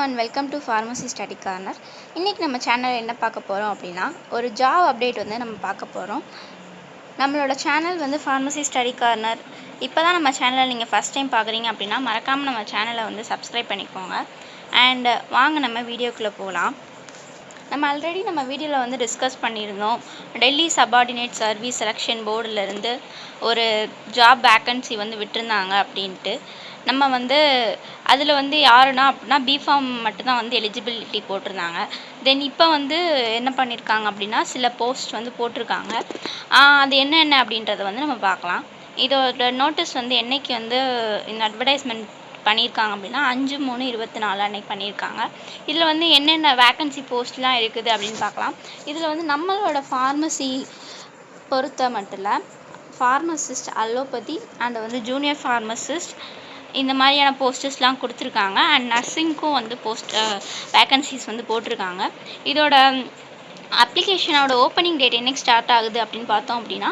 and welcome to Pharmacy Study Corner. இன்னைக்கு நம்ம சேனல்ல என்ன பார்க்க போறோம் அப்படினா ஒரு ஜாப் அப்டேட் வந்து நம்ம பார்க்க போறோம். நம்மளோட சேனல் வந்து Pharmacy Study Corner. இப்போதான் நம்ம சேனலை நீங்க ஃபர்ஸ்ட் டைம் பார்க்குறீங்க அப்படினா மறக்காம நம்ம சேனலை வந்து Subscribe பண்ணிக்கோங்க. And வாங்க நம்ம வீடியோக்குள்ள போலாம். நம்ம ஆல்ரெடி நம்ம வீடியோல வந்து டிஸ்கஸ் பண்ணியிருந்தோம். டெல்லி சபார்டினேட் சர்வீஸ் செலக்ஷன் போர்டுல இருந்து ஒரு ஜாப் வேகன்சி வந்து விட்டிருந்தாங்க அப்படின்ட்டு. நம்ம வந்து அதில் வந்து யாருன்னா அப்படின்னா பிஃபார்ம் மட்டும்தான் வந்து எலிஜிபிலிட்டி போட்டிருந்தாங்க. தென் இப்போ வந்து என்ன பண்ணியிருக்காங்க அப்படின்னா சில போஸ்ட் வந்து போட்டிருக்காங்க. அது என்னென்ன அப்படின்றத வந்து நம்ம பார்க்கலாம். இதோட நோட்டீஸ் வந்து என்னைக்கு வந்து இந்த அட்வர்டைஸ்மெண்ட் பண்ணியிருக்காங்க அப்படின்னா 5/3/24 அன்னைக்கு பண்ணியிருக்காங்க. இதில் வந்து என்னென்ன வேக்கன்சி போஸ்ட்லாம் இருக்குது அப்படின்னு பார்க்கலாம். இதில் வந்து நம்மளோட ஃபார்மசி பொறுத்த மட்டும் இல்லை, ஃபார்மசிஸ்ட், அலோபதி அண்ட் வந்து ஜூனியர் ஃபார்மசிஸ்ட் இந்த மாதிரியான போஸ்டர்ஸ்லாம் கொடுத்துருக்காங்க. அண்ட் நர்சிங்க்கும் வந்து வேக்கன்சிஸ் வந்து போட்டிருக்காங்க. இதோட அப்ளிகேஷனோட ஓப்பனிங் டேட் என்னைக்கு ஸ்டார்ட் ஆகுது அப்படின்னு பார்த்தோம் அப்படின்னா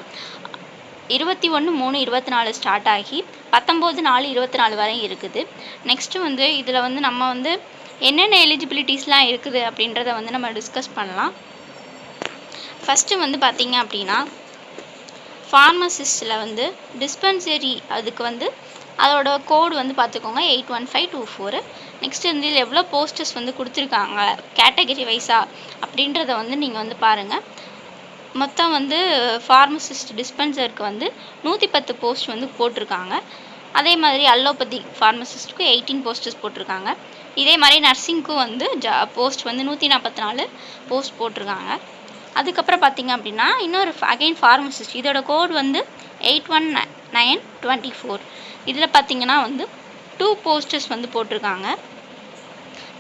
21/3/24 ஸ்டார்ட் ஆகி 19/4/24 வரை இருக்குது. நெக்ஸ்ட்டு வந்து இதில் வந்து நம்ம வந்து என்னென்ன எலிஜிபிலிட்டிஸ்லாம் இருக்குது அப்படின்றத வந்து நம்ம டிஸ்கஸ் பண்ணலாம். ஃபஸ்ட்டு வந்து பார்த்திங்க அப்படின்னா ஃபார்மசிஸ்டில் வந்து டிஸ்பென்சரி அதுக்கு வந்து அதோட கோடு வந்து பார்த்துக்கோங்க 81524. நெக்ஸ்ட் வந்து இதில் எவ்வளோ போஸ்டர்ஸ் வந்து கொடுத்துருக்காங்க கேட்டகரி வைஸாக அப்படின்றத வந்து நீங்கள் வந்து பாருங்கள். மொத்தம் வந்து ஃபார்மசிஸ்ட் டிஸ்பென்சருக்கு வந்து 110 போஸ்ட் வந்து போட்டிருக்காங்க. அதே மாதிரி அலோபதி ஃபார்மசிஸ்ட்டுக்கு 18 போஸ்டர்ஸ் போட்டிருக்காங்க. இதே மாதிரி நர்சிங்க்கும் வந்து போஸ்ட் வந்து 144 போஸ்ட் போட்டிருக்காங்க. அதுக்கப்புறம் பார்த்திங்க அப்படின்னா இன்னொரு அகைன் ஃபார்மசிஸ்ட், இதோட கோட் வந்து 81924. இதில் பார்த்திங்கன்னா வந்து 2 போஸ்டர்ஸ் வந்து போட்டிருக்காங்க.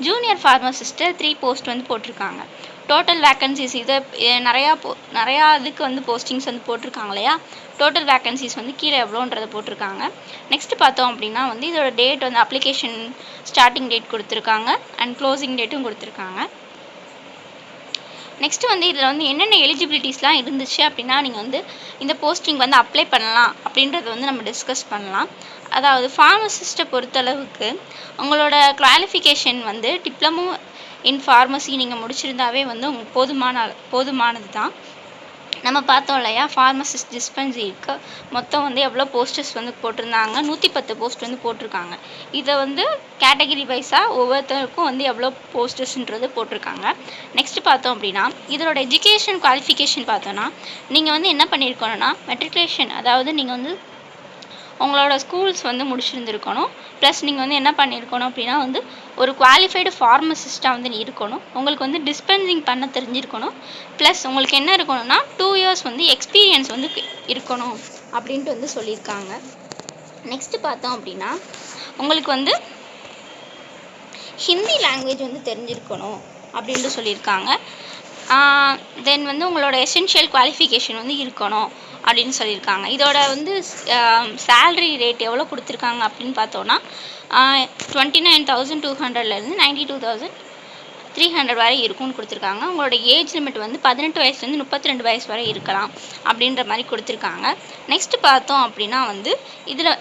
ஜூனியர் ஃபார்மசிஸ்ட்டு 3 போஸ்ட் வந்து போட்டிருக்காங்க. டோட்டல் வேக்கன்சிஸ் இதை நிறையா இதுக்கு வந்து போஸ்டிங்ஸ் வந்து போட்டிருக்காங்க இல்லையா. டோட்டல் வேக்கன்சிஸ் வந்து கீழே எவ்வளோன்றதை போட்டிருக்காங்க. நெக்ஸ்ட் பார்த்தோம் அப்படின்னா வந்து இதோட டேட் வந்து அப்ளிகேஷன் ஸ்டார்டிங் டேட் கொடுத்துருக்காங்க அண்ட் க்ளோசிங் டேட்டும் கொடுத்துருக்காங்க. நெக்ஸ்ட்டு வந்து இதில் வந்து என்னென்ன எலிஜிபிலிட்டிஸ்லாம் இருந்துச்சு அப்படின்னா நீங்கள் வந்து இந்த போஸ்டிங் வந்து அப்ளை பண்ணலாம் அப்படின்றத வந்து நம்ம டிஸ்கஸ் பண்ணலாம். அதாவது ஃபார்மசிஸ்ட்டை பொறுத்தளவுக்கு உங்களோட குவாலிஃபிகேஷன் வந்து டிப்ளமோ இன் ஃபார்மசி நீங்கள் முடிச்சிருந்தாவே வந்து உங்களுக்கு போதுமானது தான். நம்ம பார்த்தோம் இல்லையா ஃபார்மசிஸ்ட் டிஸ்பென்சரிக்கு மொத்தம் வந்து எவ்வளோ போஸ்டர்ஸ் வந்து போட்டிருந்தாங்க, 110 போஸ்ட் வந்து போட்டிருக்காங்க. இதை வந்து கேட்டகரி வைஸாக ஒவ்வொருத்தருக்கும் வந்து எவ்வளோ போஸ்டர்ஸ்ன்றது போட்டிருக்காங்க. நெக்ஸ்ட் பார்த்தோம் அப்படின்னா இதோட எஜுகேஷன் குவாலிஃபிகேஷன் பார்த்தோன்னா நீங்கள் வந்து என்ன பண்ணியிருக்கணும்னா மெட்ரிகுலேஷன், அதாவது நீங்கள் வந்து உங்களோட ஸ்கூல்ஸ் வந்து முடிச்சிருந்துருக்கணும். ப்ளஸ் நீங்கள் வந்து என்ன பண்ணியிருக்கணும் அப்படின்னா வந்து ஒரு குவாலிஃபைடு ஃபார்மசிஸ்ட்டாக வந்து இருக்கணும். உங்களுக்கு வந்து டிஸ்பென்சிங் பண்ண தெரிஞ்சிருக்கணும். ப்ளஸ் உங்களுக்கு என்ன இருக்கணும்னா 2 இயர்ஸ் வந்து எக்ஸ்பீரியன்ஸ் வந்து இருக்கணும் அப்படின்ட்டு வந்து சொல்லியிருக்காங்க. நெக்ஸ்ட்டு பார்த்தோம் அப்படின்னா உங்களுக்கு வந்து ஹிந்தி லாங்குவேஜ் வந்து தெரிஞ்சிருக்கணும் அப்படின்ட்டு சொல்லியிருக்காங்க. தென் வந்து உங்களோட எசென்ஷியல் குவாலிஃபிகேஷன் வந்து இருக்கணும் அப்படின்னு சொல்லியிருக்காங்க. இதோட வந்து சேல்ரி ரேட் எவ்வளோ கொடுத்துருக்காங்க அப்படின்னு பார்த்தோன்னா 29,200லேருந்து 92,300 வரை இருக்கும்னு கொடுத்துருக்காங்க. உங்களோட ஏஜ் லிமிட் வந்து 18 வயசுலேருந்து 32 வயசு வரை இருக்கலாம் அப்படின்ற மாதிரி கொடுத்துருக்காங்க. நெக்ஸ்ட்டு பார்த்தோம் அப்படின்னா வந்து இதில்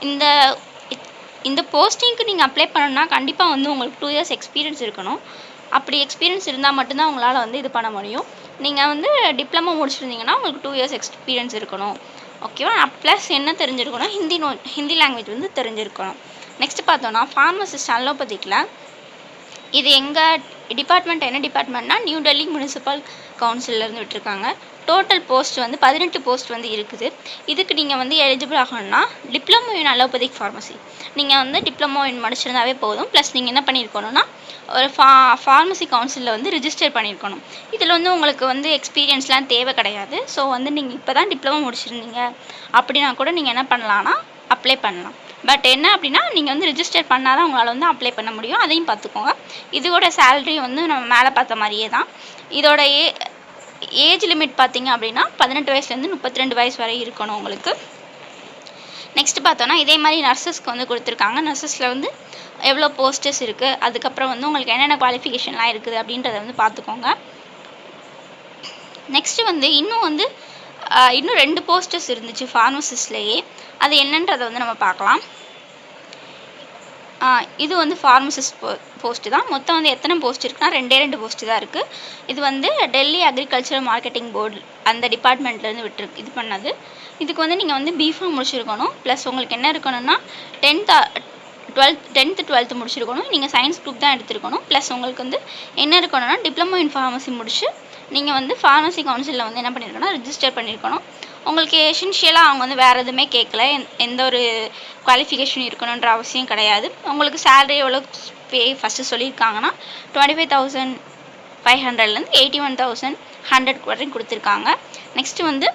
இந்த போஸ்டிங்க்கு நீங்கள் அப்ளை பண்ணணும்னா கண்டிப்பாக வந்து உங்களுக்கு 2 இயர்ஸ் எக்ஸ்பீரியன்ஸ் இருக்கணும். அப்படி எக்ஸ்பீரியன்ஸ் இருந்தால் மட்டும்தான் உங்களால் வந்து இது பண்ண முடியும். நீங்கள் வந்து டிப்ளமோ முடிச்சிருந்தீங்கன்னா உங்களுக்கு 2 இயர்ஸ் எக்ஸ்பீரியன்ஸ் இருக்கணும். ஓகேவா. ப்ளஸ் என்ன தெரிஞ்சிருக்கணும், ஹிந்தி லாங்குவேஜ் வந்து தெரிஞ்சிருக்கணும். நெக்ஸ்ட் பார்த்தோன்னா ஃபார்மசிஸ்ட் அலோபதிக்கில் இது எங்கள் டிபார்ட்மெண்ட் என்ன டிபார்ட்மெண்ட்னா நியூ டெல்லி முனிசிபல் கவுன்சிலேருந்து விட்டுருக்காங்க. டோட்டல் போஸ்ட் வந்து 18 போஸ்ட் வந்து இருக்குது. இதுக்கு நீங்கள் வந்து எலிஜிபிள் ஆகணும்னா டிப்ளமோ இன் அலோபதிக் ஃபார்மசி நீங்கள் வந்து டிப்ளமோ இன் முடிச்சிருந்தாவே போதும். ப்ளஸ் நீங்கள் என்ன பண்ணியிருக்கணும்னா ஒரு ஃபார்மசி கவுன்சிலில் வந்து ரிஜிஸ்டர் பண்ணியிருக்கணும். இதில் வந்து உங்களுக்கு வந்து எக்ஸ்பீரியன்ஸ்லாம் தேவை கிடையாது. ஸோ வந்து நீங்கள் இப்போ தான் டிப்ளமோ முடிச்சிருந்தீங்க அப்படின்னா கூட நீங்கள் என்ன பண்ணலான்னா அப்ளை பண்ணலாம். பட் என்ன அப்படின்னா நீங்கள் வந்து ரிஜிஸ்டர் பண்ணால் தான் உங்களால் வந்து அப்ளை பண்ண முடியும். அதையும் பார்த்துக்கோங்க. இதோட சேல்ரி வந்து நம்ம மேலே பார்த்த மாதிரியே தான். இதோட ஏஜ் லிமிட் பார்த்திங்க அப்படின்னா 18 வயசுலேருந்து 32 வயசு வரை இருக்கணும் உங்களுக்கு. நெக்ஸ்ட் பார்த்தோன்னா இதே மாதிரி நர்சஸ்க்கு வந்து கொடுத்துருக்காங்க. நர்சஸில் வந்து எவ்வளோ போஸ்டர்ஸ் இருக்குது, அதுக்கப்புறம் வந்து உங்களுக்கு என்னென்ன குவாலிஃபிகேஷன்லாம் இருக்குது அப்படின்றத வந்து பார்த்துக்கோங்க. நெக்ஸ்ட்டு வந்து இன்னும் 2 போஸ்டர்ஸ் இருந்துச்சு ஃபார்மசிஸ்ட்லேயே. அது என்னன்றதை வந்து நம்ம பார்க்கலாம். இது வந்து ஃபார்மசிஸ்ட் போஸ்ட்டு தான். மொத்தம் வந்து எத்தனை போஸ்ட் இருக்குன்னா 2 போஸ்ட்டு தான் இருக்குது. இது வந்து டெல்லி அக்ரிகல்ச்சரல் மார்க்கெட்டிங் போர்டு அந்த டிபார்ட்மெண்ட்லேருந்து விட்டுருக்கு இது பண்ணது. இதுக்கு வந்து நீங்கள் வந்து பிஃபார்ம் முடிச்சிருக்கணும். ப்ளஸ் உங்களுக்கு என்ன இருக்கணும்னா 10th 12th முடிச்சிருக்கணும். நீங்கள் சயின்ஸ் குரூப் தான் எடுத்துருக்கணும். ப்ளஸ் உங்களுக்கு வந்து என்ன இருக்கணும்னா டிப்ளமோ இன் ஃபார்மசி முடிச்சு நீங்கள் வந்து ஃபார்மசி கவுன்சிலில் வந்து என்ன பண்ணியிருக்கணும், ரிஜிஸ்டர் பண்ணியிருக்கணும். உங்களுக்கு எசென்ஷியலாக அவங்க வந்து வேறு எதுவுமே கேட்கல, எந்த ஒரு குவாலிஃபிகேஷன் இருக்கணுன்ற அவசியம் கிடையாது. உங்களுக்கு சேலரி எவ்வளோ பே ஃபஸ்ட்டு சொல்லியிருக்காங்கன்னா 25,500லேருந்து 81,100 வரைக்கும் கொடுத்துருக்காங்க. நெக்ஸ்ட்டு வந்து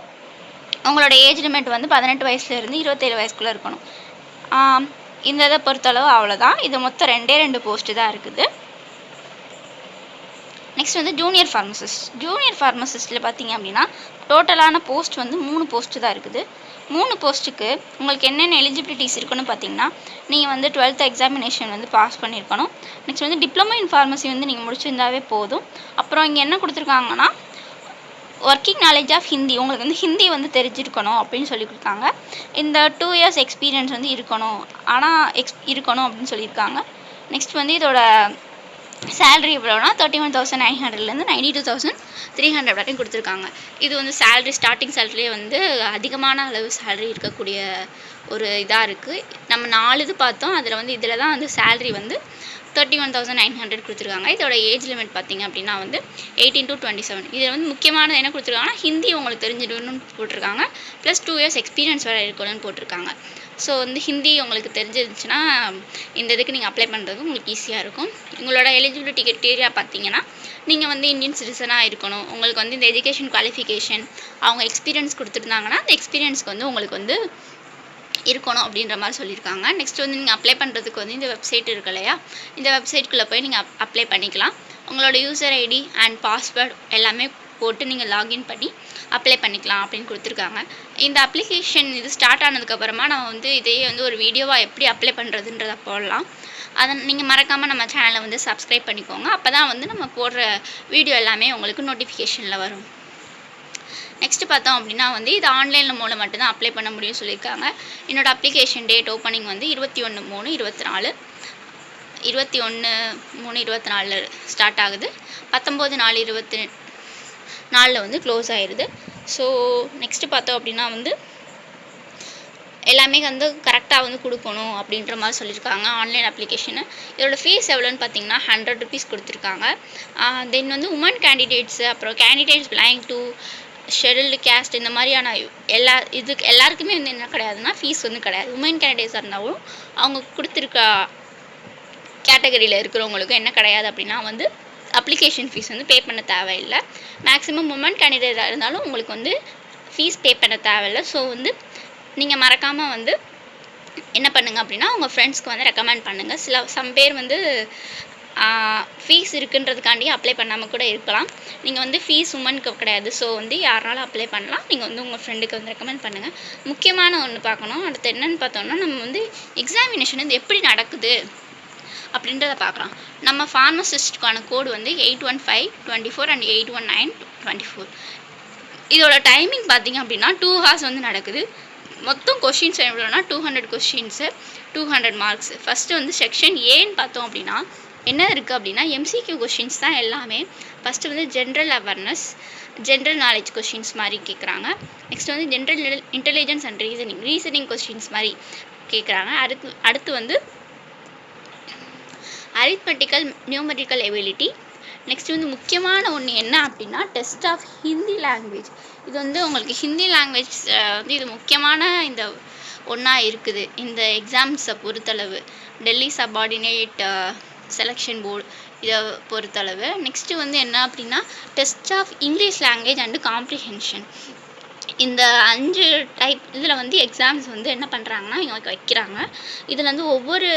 உங்களோட ஏஜ் லிமிட் வந்து 18 வயசுலேருந்து 27 வயசுக்குள்ளே இருக்கணும். இந்த இதை பொறுத்தளவு அவ்வளோதான். இது மொத்தம் 2 போஸ்ட்டு தான் இருக்குது. நெக்ஸ்ட் வந்து ஜூனியர் ஃபார்மசிஸ்ட்டில் பார்த்தீங்க அப்படின்னா டோட்டலான போஸ்ட் வந்து 3 போஸ்ட்டு தான் இருக்குது. 3 போஸ்ட்டுக்கு உங்களுக்கு என்னென்ன எலிஜிபிலிட்டிஸ் இருக்குன்னு பார்த்தீங்கன்னா நீங்கள் வந்து 12th எக்ஸாமினேஷன் வந்து பாஸ் பண்ணியிருக்கணும். நெக்ஸ்ட் வந்து டிப்ளமோ இன் ஃபார்மசி வந்து நீங்கள் முடிச்சிருந்தாவே போதும். அப்புறம் இங்கே என்ன கொடுத்துருக்காங்கன்னா ஒர்க்கிங் நாலேஜ் ஆஃப் ஹிந்தி, உங்களுக்கு வந்து ஹிந்தி வந்து தெரிஞ்சிருக்கணும் அப்படின்னு சொல்லி கொடுத்தாங்க. இந்த 2 years எக்ஸ்பீரியன்ஸ் வந்து இருக்கணும் அப்படின்னு சொல்லியிருக்காங்க. நெக்ஸ்ட் வந்து இதோட சேலரி எவ்வளோனா 31,900லேருந்து 92,300 வரைக்கும் கொடுத்துருக்காங்க. இது வந்து ஸ்டார்டிங் சேலரியே வந்து அதிகமான அளவு சேலரி இருக்கக்கூடிய ஒரு இதாக இருக்குது. நம்ம 4 இது பார்த்தோம். இதில் தான் வந்து சேலரி வந்து 31,900 கொடுத்துருக்காங்க. இதோட ஏஜ் லிமிட் பார்த்திங்க அப்படின்னா வந்து 18 to 27. இதில் வந்து முக்கியமானது என்ன கொடுத்துருக்காங்கன்னா ஹிந்தி உங்களுக்கு தெரிஞ்சிடணும்னு போட்டிருக்காங்க. ப்ளஸ் 2 years எக்ஸ்பீரியன்ஸ் வேறு இருக்கணும்னு போட்டிருக்காங்க. ஸோ வந்து ஹிந்தி உங்களுக்கு தெரிஞ்சிருந்துச்சுன்னா இந்த இதுக்கு நீங்கள் அப்ளை பண்ணுறது உங்களுக்கு ஈஸியாக இருக்கும். உங்களோட எலிஜிபிலிட்டி கிரைட்டீரியா பார்த்தீங்கன்னா நீங்கள் வந்து இந்தியன் சிட்டிசனாக இருக்கணும். உங்களுக்கு வந்து இந்த எஜுகேஷன் குவாலிஃபிகேஷன் அவங்க எக்ஸ்பீரியன்ஸ் கொடுத்துருந்தாங்கன்னா அந்த எக்ஸ்பீரியன்ஸ்க்கு வந்து உங்களுக்கு வந்து இருக்கணும் அப்படின்ற மாதிரி சொல்லியிருக்காங்க. நெக்ஸ்ட் வந்து நீங்கள் அப்ளை பண்ணுறதுக்கு வந்து இந்த வெப்சைட் இருக்கு இல்லையா, இந்த வெப்சைட்குள்ளே போய் நீங்கள் அப்ளை பண்ணிக்கலாம். உங்களோட யூசர் ஐடி அண்ட் பாஸ்வேர்டு எல்லாமே போட்டு நீங்கள் லாகின் பண்ணி அப்ளை பண்ணிக்கலாம் அப்படின்னு கொடுத்துருக்காங்க. இந்த அப்ளிகேஷன் இது ஸ்டார்ட் ஆனதுக்கப்புறமா நம்ம வந்து இதையே வந்து ஒரு வீடியோவாக எப்படி அப்ளை பண்ணுறதுன்றதை போடலாம். அதை நீங்கள் மறக்காமல் நம்ம சேனலை வந்து சப்ஸ்கிரைப் பண்ணிக்கோங்க. அப்போ தான் வந்து நம்ம போடுற வீடியோ எல்லாமே உங்களுக்கு நோட்டிஃபிகேஷனில் வரும். நெக்ஸ்ட்டு பார்த்தோம் அப்படின்னா வந்து இது ஆன்லைனில் மூலம் மட்டும்தான் அப்ளை பண்ண முடியும்னு சொல்லியிருக்காங்க. என்னோடய அப்ளிகேஷன் டேட் ஓப்பனிங் வந்து 21/3/24 21/3/24 ஸ்டார்ட் ஆகுது. 19/4/24 வந்து க்ளோஸ் ஆயிடுது. ஸோ நெக்ஸ்ட்டு பார்த்தோம் அப்படின்னா வந்து எல்லாமே வந்து கரெக்டாக வந்து கொடுக்கணும் அப்படின்ற மாதிரி சொல்லியிருக்காங்க ஆன்லைன் அப்ளிகேஷனு. இதோட ஃபீஸ் எவ்வளோன்னு பார்த்தீங்கன்னா 100 rupees கொடுத்துருக்காங்க. தென் வந்து உமன் கேண்டிடேட்ஸு, அப்புறம் candidates belong to scheduled caste, இந்த மாதிரியான எல்லாருக்குமே வந்து என்ன கிடையாதுன்னா ஃபீஸ் வந்து கிடையாது. உமன் கேண்டிடேட்ஸாக இருந்தாலும் அவங்க கொடுத்துருக்க கேட்டகரியில் இருக்கிறவங்களுக்கு என்ன கிடையாது அப்படின்னா வந்து அப்ளிகேஷன் ஃபீஸ் வந்து பே பண்ண தேவையில்லை. மேக்ஸிமம் உமன் கேண்டிடேட்டாக இருந்தாலும் உங்களுக்கு வந்து ஃபீஸ் பே பண்ண தேவையில்லை. ஸோ வந்து நீங்கள் மறக்காமல் வந்து என்ன பண்ணுங்கள் அப்படின்னா உங்கள் ஃப்ரெண்ட்ஸ்க்கு வந்து ரெக்கமெண்ட் பண்ணுங்கள். சம் பேர் வந்து ஃபீஸ் இருக்குன்றதுக்காண்டி அப்ளை பண்ணாமல் கூட இருக்கலாம். நீங்கள் வந்து ஃபீஸ் உமனுக்கு கிடையாது. ஸோ வந்து யாராலும் அப்ளை பண்ணலாம். நீங்கள் வந்து உங்கள் ஃப்ரெண்டுக்கு வந்து ரெக்கமெண்ட் பண்ணுங்கள். முக்கியமான ஒன்று பார்க்கணும். அடுத்து என்னென்னு பார்த்தோம்னா நம்ம வந்து எக்ஸாமினேஷன் வந்து எப்படி நடக்குது அப்படின்றத பார்க்கலாம். நம்ம ஃபார்மசிஸ்ட்டுக்கான கோடு வந்து 81524 அண்ட் 81924. இதோட டைமிங் பார்த்திங்க அப்படின்னா 2 hours வந்து நடக்குது. மொத்தம் கொஷின்ஸ் எவ்வளோனா 200 கொஷின்ஸு 200 மார்க்ஸ். ஃபஸ்ட்டு வந்து செக்ஷன் ஏன்னு பார்த்தோம் அப்படின்னா என்ன இருக்குது அப்படின்னா எம்சிக்யூ கொஷின்ஸ் தான் எல்லாமே. ஃபஸ்ட்டு வந்து general awareness, general knowledge questions மாதிரி கேட்குறாங்க. நெக்ஸ்ட் வந்து general intelligence and reasoning questions மாதிரி கேட்குறாங்க. அடுத்து வந்து அரித்மெட்டிக்கல் நியூமெரிக்கல் எபிலிட்டி. நெக்ஸ்ட் வந்து முக்கியமான ஒன்று என்ன அப்படின்னா டெஸ்ட் ஆஃப் ஹிந்தி லாங்குவேஜ். இது வந்து உங்களுக்கு ஹிந்தி லாங்குவேஜ் வந்து இது முக்கியமான இந்த ஒன்றா இருக்குது இந்த எக்ஸாம்ஸை பொறுத்தளவு. டெல்லி சப்பார்டினேட் செலெக்ஷன் போர்டு இதை பொறுத்தளவு. நெக்ஸ்ட்டு வந்து என்ன அப்படின்னா test of English language and comprehension. இந்த 5 டைப் இதில் வந்து எக்ஸாம்ஸ் வந்து என்ன பண்ணுறாங்கன்னா இவங்க வைக்கிறாங்க. இதில் வந்து ஒவ்வொரு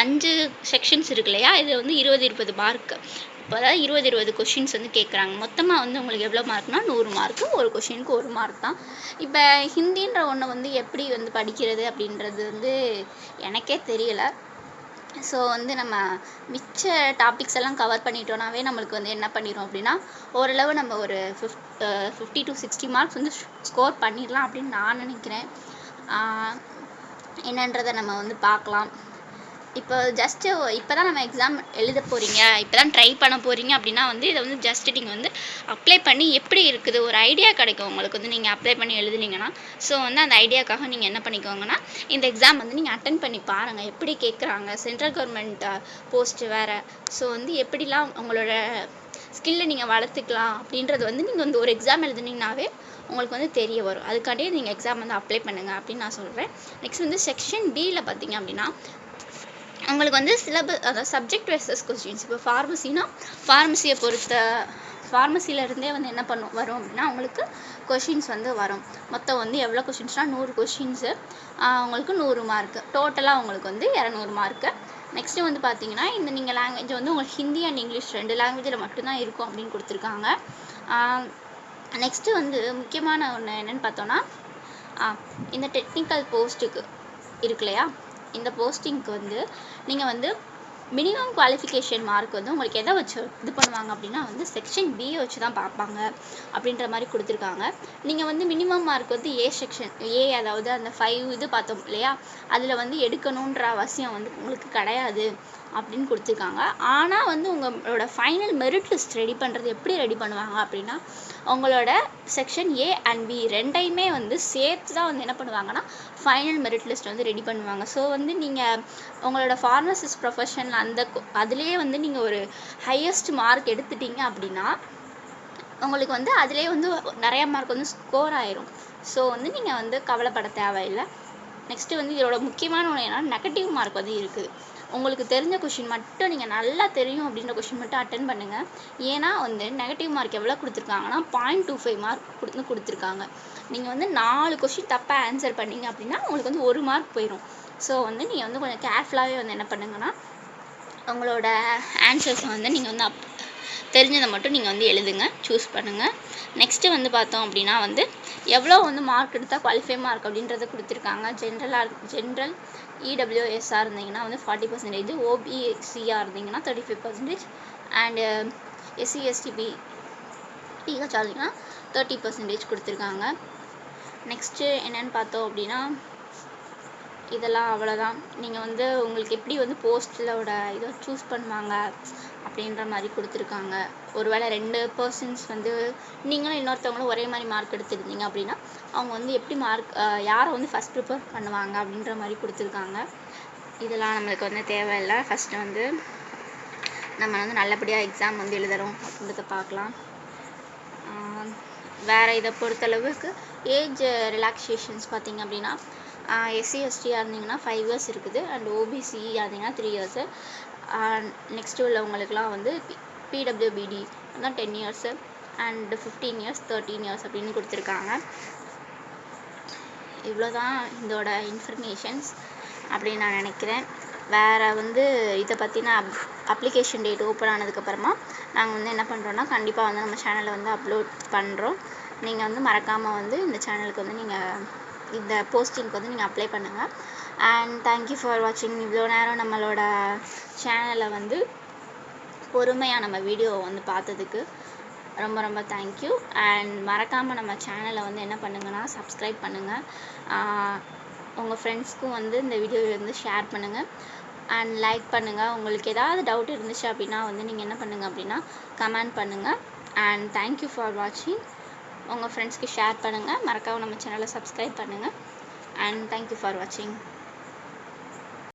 5 செக்ஷன்ஸ் இருக்கு இல்லையா, இதில் வந்து 20 மார்க்கு. இப்போ அதாவது 20 கொஷின்ஸ் வந்து கேட்குறாங்க. மொத்தமாக வந்து உங்களுக்கு எவ்வளோ மார்க்னா 100 மார்க்கு. ஒரு கொஷினுக்கு 1 மார்க் தான். இப்போ ஹிந்தின்ற ஒன்று வந்து எப்படி வந்து படிக்கிறது அப்படின்றது வந்து எனக்கே தெரியலை. ஸோ வந்து நம்ம மிச்ச டாபிக்ஸ் எல்லாம் கவர் பண்ணிட்டோன்னாவே நம்மளுக்கு வந்து என்ன பண்ணிடும் அப்படின்னா ஓரளவு நம்ம ஒரு 50 to 60 மார்க்ஸ் வந்து ஸ்கோர் பண்ணிடலாம் அப்படின்னு நான் நினைக்கிறேன். என்னன்றதை நம்ம வந்து பார்க்கலாம். இப்போ ஜஸ்ட்டு இப்போ தான் நம்ம எக்ஸாம் எழுத போகிறீங்க, இப்போ தான் ட்ரை பண்ண போகிறீங்க அப்படின்னா வந்து இதை வந்து ஜஸ்ட்டு நீங்கள் வந்து அப்ளை பண்ணி எப்படி இருக்குது ஒரு ஐடியா கிடைக்கும் உங்களுக்கு வந்து நீங்கள் அப்ளை பண்ணி எழுதுனீங்கன்னா. ஸோ வந்து அந்த ஐடியாக்காக நீங்கள் என்ன பண்ணிக்கோங்கன்னா, இந்த எக்ஸாம் வந்து நீங்கள் அட்டென்ட் பண்ணி பாருங்கள். எப்படி கேட்குறாங்க, சென்ட்ரல் கவர்மெண்ட் போஸ்ட்டு வேறு. ஸோ வந்து எப்படிலாம் உங்களோட ஸ்கில்லை நீங்கள் வளர்த்துக்கலாம் அப்படின்றது வந்து நீங்கள் வந்து ஒரு எக்ஸாம் எழுதுனீங்கனாவே உங்களுக்கு வந்து தெரிய வரும். அதுக்காண்டியே நீங்கள் எக்ஸாம் வந்து அப்ளை பண்ணுங்கள் அப்படின்னு நான் சொல்கிறேன். நெக்ஸ்ட் வந்து செக்ஷன் பியில் பார்த்தீங்க அப்படின்னா உங்களுக்கு வந்து அதாவது சப்ஜெக்ட் வைஸஸ் கொஸ்டின்ஸ். இப்போ ஃபார்மசினா ஃபார்மசியை பொறுத்த ஃபார்மசியிலேருந்தே வந்து என்ன வரும் அப்படின்னா உங்களுக்கு கொஷின்ஸ் வந்து வரும். மொத்தம் வந்து எவ்வளோ கொஷின்ஸ்னால் 100 கொஷின்ஸு, உங்களுக்கு 100 மார்க்கு. டோட்டலாக உங்களுக்கு வந்து 200 மார்க்கு. நெக்ஸ்ட்டு வந்து பார்த்தீங்கன்னா இந்த நீங்கள் லாங்குவேஜ் வந்து உங்களுக்கு ஹிந்தி அண்ட் இங்கிலீஷ் 2 லாங்குவேஜில் மட்டும்தான் இருக்கும் அப்படின்னு கொடுத்துருக்காங்க. நெக்ஸ்ட்டு வந்து முக்கியமான ஒன்று என்னென்னு பார்த்தோன்னா, இந்த டெக்னிக்கல் போஸ்ட்டுக்கு இருக்கு இல்லையா, இந்த போஸ்டிங்க்கு வந்து நீங்கள் வந்து மினிமம் குவாலிஃபிகேஷன் மார்க் வந்து உங்களுக்கு எதை வச்சு இது பண்ணுவாங்க அப்படின்னா வந்து செக்ஷன் பியை வச்சு தான் பார்ப்பாங்க அப்படின்ற மாதிரி கொடுத்துருக்காங்க. நீங்கள் வந்து மினிமம் மார்க் வந்து செக்ஷன் ஏ, அதாவது அந்த 5 இது பார்த்தோம் இல்லையா, அதில் வந்து எடுக்கணுன்ற அவசியம் வந்து உங்களுக்கு கிடையாது அப்படின்னு கொடுத்துருக்காங்க. ஆனால் வந்து உங்களோட ஃபைனல் மெரிட் லிஸ்ட் ரெடி பண்ணுறது எப்படி ரெடி பண்ணுவாங்க அப்படின்னா, உங்களோட செக்ஷன் ஏ அண்ட் பி ரெண்டையுமே வந்து சேர்த்து தான் வந்து என்ன பண்ணுவாங்கன்னா ஃபைனல் மெரிட் லிஸ்ட் வந்து ரெடி பண்ணுவாங்க. ஸோ வந்து நீங்கள் உங்களோட ஃபார்மசிஸ்ட் ப்ரொஃபஷன் அதுலேயே வந்து நீங்கள் ஒரு ஹையஸ்ட் மார்க் எடுத்துட்டீங்க அப்படின்னா உங்களுக்கு வந்து அதிலே வந்து நிறைய மார்க் வந்து ஸ்கோர் ஆயிரும். ஸோ வந்து நீங்கள் வந்து கவலைப்பட தேவையில்லை. நெக்ஸ்ட்டு வந்து இதோட முக்கியமான ஒன்று என்னன்னா, நெகட்டிவ் மார்க் வந்து இருக்குது. உங்களுக்கு தெரிஞ்ச கொஷின் மட்டும் நீங்கள் நல்லா தெரியும் அப்படின்ற கொஷின் மட்டும் அட்டென்ட் பண்ணுங்கள். ஏன்னா வந்து நெகட்டிவ் மார்க் எவ்வளோ கொடுத்துருக்காங்கன்னா 0.25 மார்க் கொடுத்துருக்காங்க. நீங்கள் வந்து 4 கொஷின் தப்பாக ஆன்சர் பண்ணீங்க அப்படின்னா உங்களுக்கு வந்து 1 மார்க் போயிடும். ஸோ வந்து நீங்கள் வந்து கொஞ்சம் கேர்ஃபுல்லாகவே வந்து என்ன பண்ணுங்கன்னா, உங்களோட ஆன்சர்ஸை வந்து நீங்கள் வந்து தெரிஞ்சதை மட்டும் நீங்கள் வந்து எழுதுங்க, சூஸ் பண்ணுங்கள். நெக்ஸ்ட்டு வந்து பார்த்தோம் அப்படின்னா வந்து எவ்வளோ வந்து மார்க் எடுத்தால் குவாலிஃபை மார்க் அப்படின்றத கொடுத்துருக்காங்க. ஜென்ரல் இடபிள்யூஎஸ்ஆர் இருந்தீங்கன்னா வந்து 40%, ஓபிசிஆர் இருந்தீங்கன்னா 35%, அண்டு எஸ்சி எஸ்டிபி பிஹெச் ஆர்ந்தீங்கன்னா 30% கொடுத்துருக்காங்க. நெக்ஸ்ட்டு என்னென்னு பார்த்தோம் அப்படின்னா இதெல்லாம் அவ்வளோதான். நீங்கள் வந்து உங்களுக்கு எப்படி வந்து போஸ்ட்டிலோட இதை சூஸ் பண்ணுவாங்க அப்படின்ற மாதிரி கொடுத்துருக்காங்க. ஒருவேளை 2 பர்சன்ஸ் வந்து நீங்களும் இன்னொருத்தவங்களும் ஒரே மாதிரி மார்க் எடுத்துருந்தீங்க அப்படின்னா அவங்க வந்து எப்படி யாரை வந்து ஃபஸ்ட் ப்ரிப்பேர் பண்ணுவாங்க அப்படின்ற மாதிரி கொடுத்துருக்காங்க. இதெல்லாம் நம்மளுக்கு வந்து தேவையில்லை. ஃபஸ்ட்டு வந்து நம்ம வந்து நல்லபடியாக எக்ஸாம் வந்து எழுதுகிறோம் அப்படின்றத பார்க்கலாம். வேறு இதை பொறுத்தளவுக்கு ஏஜ் ரிலாக்ஸேஷன்ஸ் பார்த்திங்க அப்படின்னா எஸ்சி எஸ்டியாக இருந்தீங்கன்னா 5 இயர்ஸ் இருக்குது, அண்ட் ஓபிசி இருந்தீங்கன்னா 3 இயர்ஸு. நெக்ஸ்ட்டு உள்ளவங்களுக்குலாம் வந்து பிடபிள்யூபிடி தான் 10 இயர்ஸு, அண்ட் 15 இயர்ஸ் 13 இயர்ஸ் அப்படின்னு கொடுத்துருக்காங்க. இவ்வளோ தான் இதோட இன்ஃபர்மேஷன்ஸ் அப்படின்னு நான் நினைக்கிறேன். வேறு வந்து இதை பற்றின அப்ளிகேஷன் டேட் ஓப்பன் ஆனதுக்கப்புறமா நாங்கள் வந்து என்ன பண்ணுறோன்னா கண்டிப்பாக வந்து நம்ம சேனலில் வந்து அப்லோட் பண்ணுறோம். நீங்கள் வந்து மறக்காமல் வந்து இந்த சேனலுக்கு வந்து நீங்கள் இந்த போஸ்டிங்க்கு வந்து நீங்கள் அப்ளை பண்ணுங்கள். அண்ட் தேங்க்யூ ஃபார் வாட்சிங். இவ்வளோ நேரம் நம்மளோட சேனலை வந்து பொறுமையாக நம்ம வீடியோவை வந்து பார்த்ததுக்கு ரொம்ப ரொம்ப தேங்க்யூ. அண்ட் மறக்காமல் நம்ம சேனலை வந்து என்ன பண்ணுங்கன்னா சப்ஸ்கிரைப் பண்ணுங்கள். உங்கள் ஃப்ரெண்ட்ஸ்க்கும் வந்து இந்த வீடியோவை வந்து ஷேர் பண்ணுங்கள் அண்ட் லைக் பண்ணுங்கள். உங்களுக்கு ஏதாவது டவுட் இருந்துச்சு அப்படின்னா வந்து நீங்கள் என்ன பண்ணுங்கள் அப்படின்னா கமெண்ட் பண்ணுங்கள். அண்ட் தேங்க்யூ ஃபார் வாட்சிங். உங்கள் ஃப்ரெண்ட்ஸ்க்கு ஷேர் பண்ணுங்கள். மறக்காமல் நம்ம சேனலை சப்ஸ்கிரைப் பண்ணுங்கள். அண்ட் தேங்க்யூ ஃபார் வாட்சிங்.